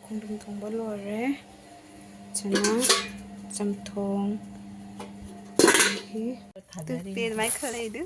ꯈꯣꯡꯗ꯭ꯔꯨꯝ ꯊꯣꯡꯕ ꯂꯣꯏꯔꯦ ꯆꯅꯥ ꯆꯝꯊꯣꯡ ꯇꯨꯠꯄꯦ ꯑꯗꯨꯃꯥꯏꯅ ꯈꯜꯂꯛꯏꯗꯨ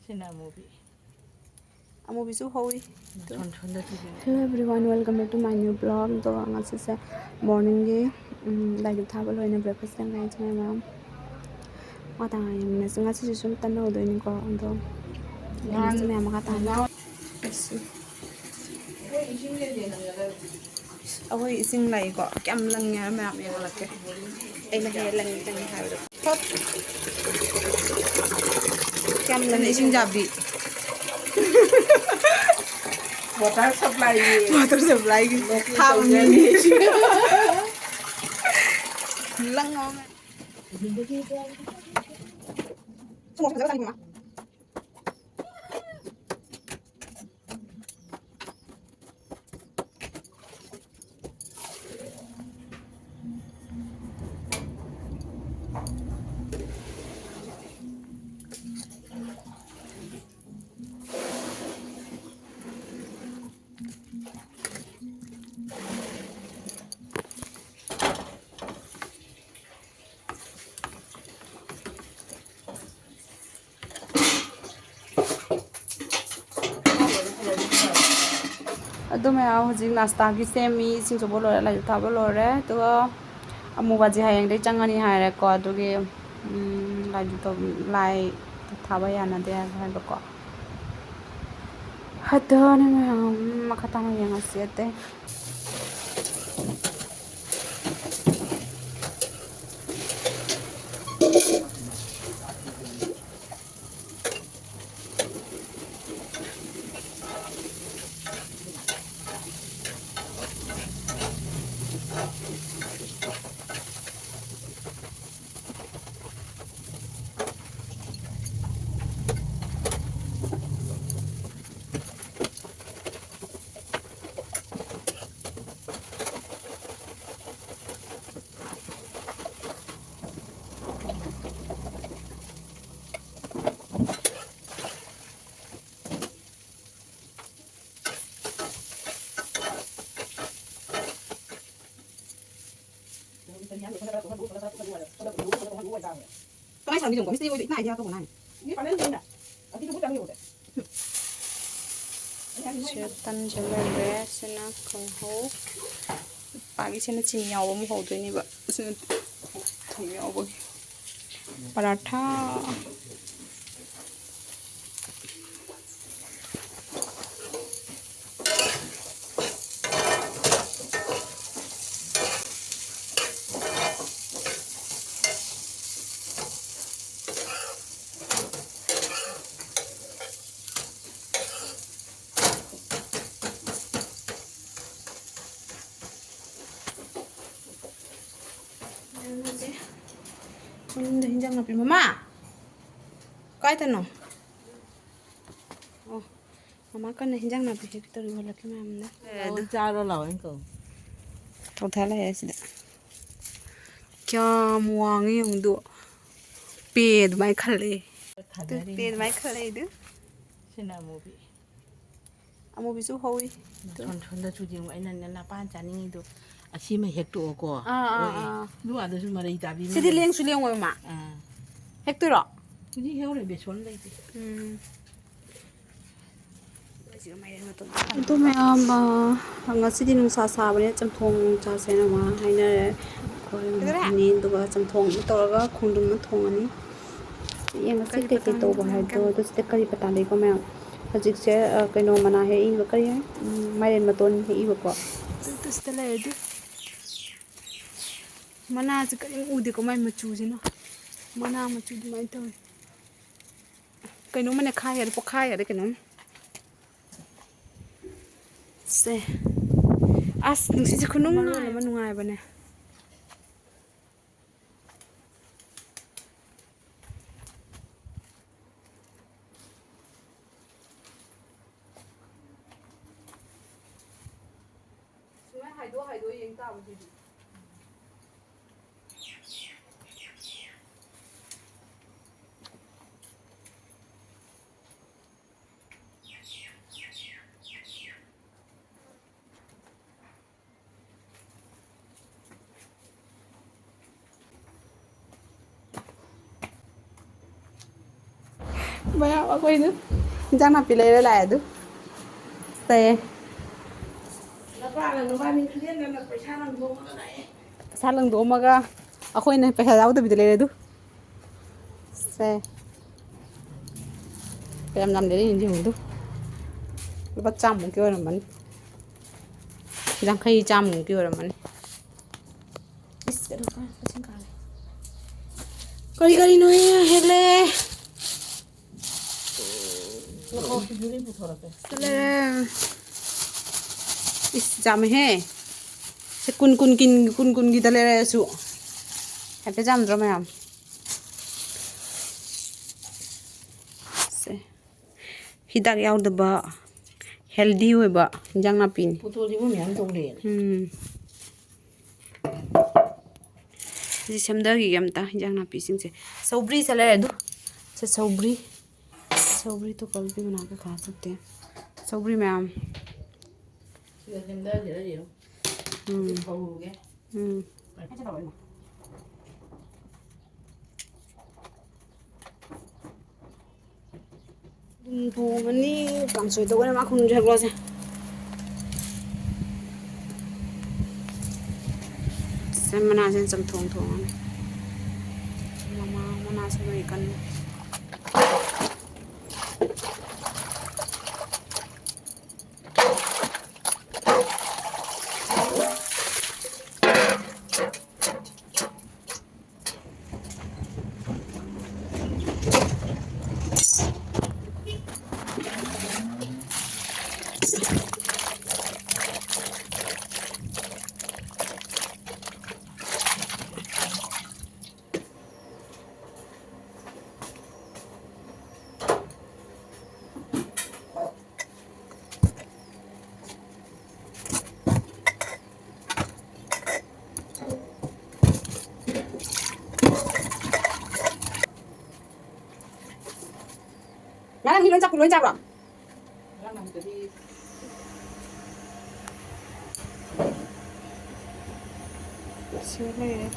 ꯁꯤꯅ ꯑꯃꯨꯕꯤ ꯑꯃꯨꯕꯤꯁꯨ ꯍꯧꯏ hello everyone welcome back to my new blog तो ngasiसे मॉर्निंगगे लाइक थाबा लोइना ब्रेकफास्ट तंगाइ चमे मैम माता यमना ngasi sum tan होदोइनि को अंदो ngasi मैम का ताना अहोय इसिंग लाई को क्याम लंगे मैम यंगलके एना हे लंगे तंग हाइदो क्याम लंगे इसिंग जाबी water supply how many lang ngom अदो मैं हजिक नाश्ता की सेमी सिंग सब लोरे लाइक थाबा लोरे तो अमुबाजी हायंग दे चंगानी हायरे को अदुगे लाइक तो लाई थाबा याना दे हायबा को हदो ने मैं मखता में यंगसियते Tôi sao đi dùng của Mr. Ôi này theo tôi này. Ni panen din da. Ati tu bukan ni udah. Tan jalan sena kong ho. Pagi sena cinyau bom ho tu ni ba. Sena cinyau bom. Paratha. Hinjang napi mama kai tano oh mama kan hinjang napi kita ri hola ke mam na adu charo law anh ko to thala ya sida kya muang yung do pe mai khale tu pe mai khale du sina amubi amubi su hoi thon da chu jing ai nan na pan chaning do asi ma hek to ko lu adu su mari ta bi sidi leng su leng wa ma hek to ro ji heo le be son lai ti तो मैं ngasi nungsa sabane chamthong cha sena ma haina re ni duga chamthong toraga khundum ma thongani yenga se te te to ba ha do ste kari pata le ko मैं hajik se kaino mana he i ba kari hai mairen maton he i ba ko to ste le du mana se kari udi ko mai machu jina mana machu du mai to kaino mane khai ya po khai ya de kaino se as nungsi ji khunung na ma nungai bane sumai haido yeng ta bu di Maya ako ini. Jangan pilih lah itu. Saya. Salang do maga. Ako ini pesa jauh tu pilih itu. Saya. Kayam nam dari ini je tu. Lepas camu kau orang mana? Jangan kaya camu kau orang mana? Kali noy hele. Is jam he. Se kun kita le su. Happy jam drama yam. Se. Hidak yaw de ba. Healthy we ba. Jang na pin. Putul di bumi am tong le. Ji samda gi yam ta jang na pi sing se. Sobri se le du. Se sobri. Sobri तो कल भी बना के खा सकते हैं sobri ma'am थोंगनी कांसोय तो मा खुन जगलोसे मना से चमथों थोंगने ममा मना से बड़ी कन Nãy mình luôn chắc rồi. Xíu này đấy.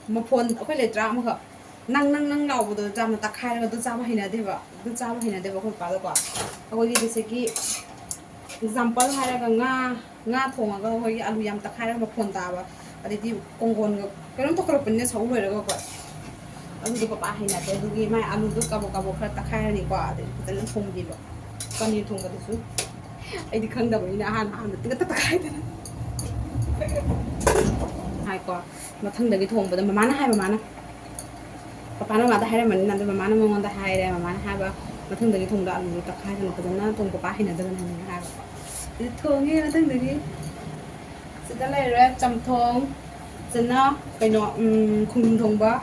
Một phần cái lệ trà mà khờ năng nào bây giờ trà mà tắc khai là tôi trà mà hình này đấy vậy không phải đâu cả tôi đi sẽ cái example hay là nga thong cái hồi alu yam tắc khai là một phần ta vậy ở đây công cái nó tôi có bên này sáu rồi đó các bạn alu tôi papa hình này đấy tôi mai alu tôi cabo khai tắc khai này quả đấy tôi lên thong gì vậy con đi thong cái thứ ấy đi khăng đầu này han tôi tắc khai đấy hai quả mà thân được cái thùng bây giờ mà nó hai mà nó papa nó mà ta hai đây mình nằm đây mà nó ngon ta hai đây mà nó hai ba mà thân được cái thùng đó mình tập hai thằng cái nó thùng papa hay là đơn này hai ba thường như là thân được cái sẽ ta lấy ra chấm thùng chân nó cái nó khung thùng ba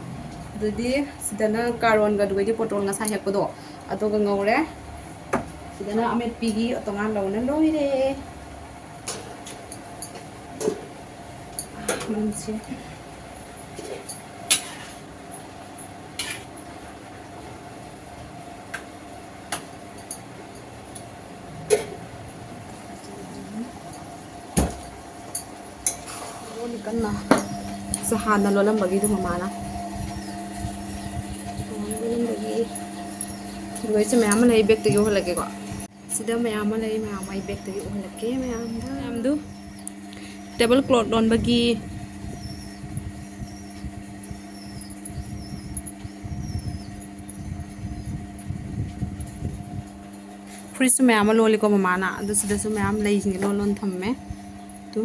rồi đi sẽ nó caron cái đuôi cái potol ngasah ya kodo atau cái ngầu đấy sẽ nó amet pigi atau ngan lâu nó lôi đấy mình sẽ kan na sa hana lo lang bagi du mama na lang bagi duai sa mayam na ibek tayo halage ko sida mayam na mayam ibek tayo halage mayam du table cloth don bagi fridge mayam lo li ko mama na du sida sa mayam lai jing lo lon thamme tu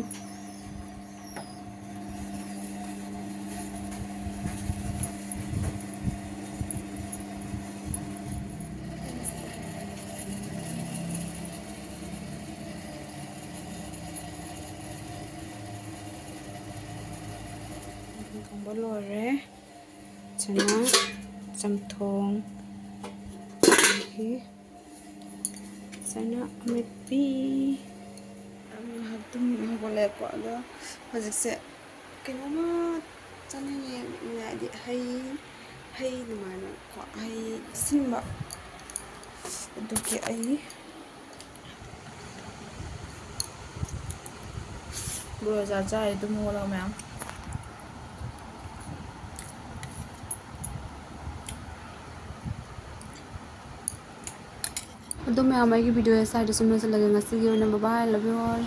ꯊꯣꯡꯕ ꯂꯣꯏꯔꯦ ꯆꯅꯥ ꯆꯝꯊꯣꯡ ꯆꯅꯥ ꯑꯃꯦꯠꯄꯤ ꯑꯗꯨꯝ ꯍꯧꯒꯠꯂꯛꯑꯦꯀꯣ ꯑꯗꯣ ꯍꯧꯖꯤꯛꯁꯦ ꯀꯩꯅꯣꯝꯃ ꯆꯥꯅꯤꯡꯉꯦ ꯍꯥꯏꯗꯤ ꯍꯩ ꯑꯗꯨꯃꯥꯏꯅ ꯀꯣ ꯍꯩ ꯁꯤꯟꯕ ꯑꯗꯨꯒꯤ ꯑꯩ ꯕꯣꯔꯣꯖꯥ ꯆꯥꯏ ꯑꯗꯨꯝ ꯍꯧꯒꯠꯂꯒ ꯃꯌꯥꯝ ꯑꯗꯣ ꯃꯌꯥꯝ ꯑꯩꯒꯤ ꯚꯤꯗꯤꯑꯣ ꯁ꯭ꯋꯥꯏꯗ ꯁꯨꯝ ꯂꯣꯏꯁꯤꯜꯂꯒꯦ ꯉꯁꯤꯒꯤ ꯑꯣꯏꯅ ꯕꯥꯏ ꯂꯚ ꯌꯨ ꯑꯣꯜ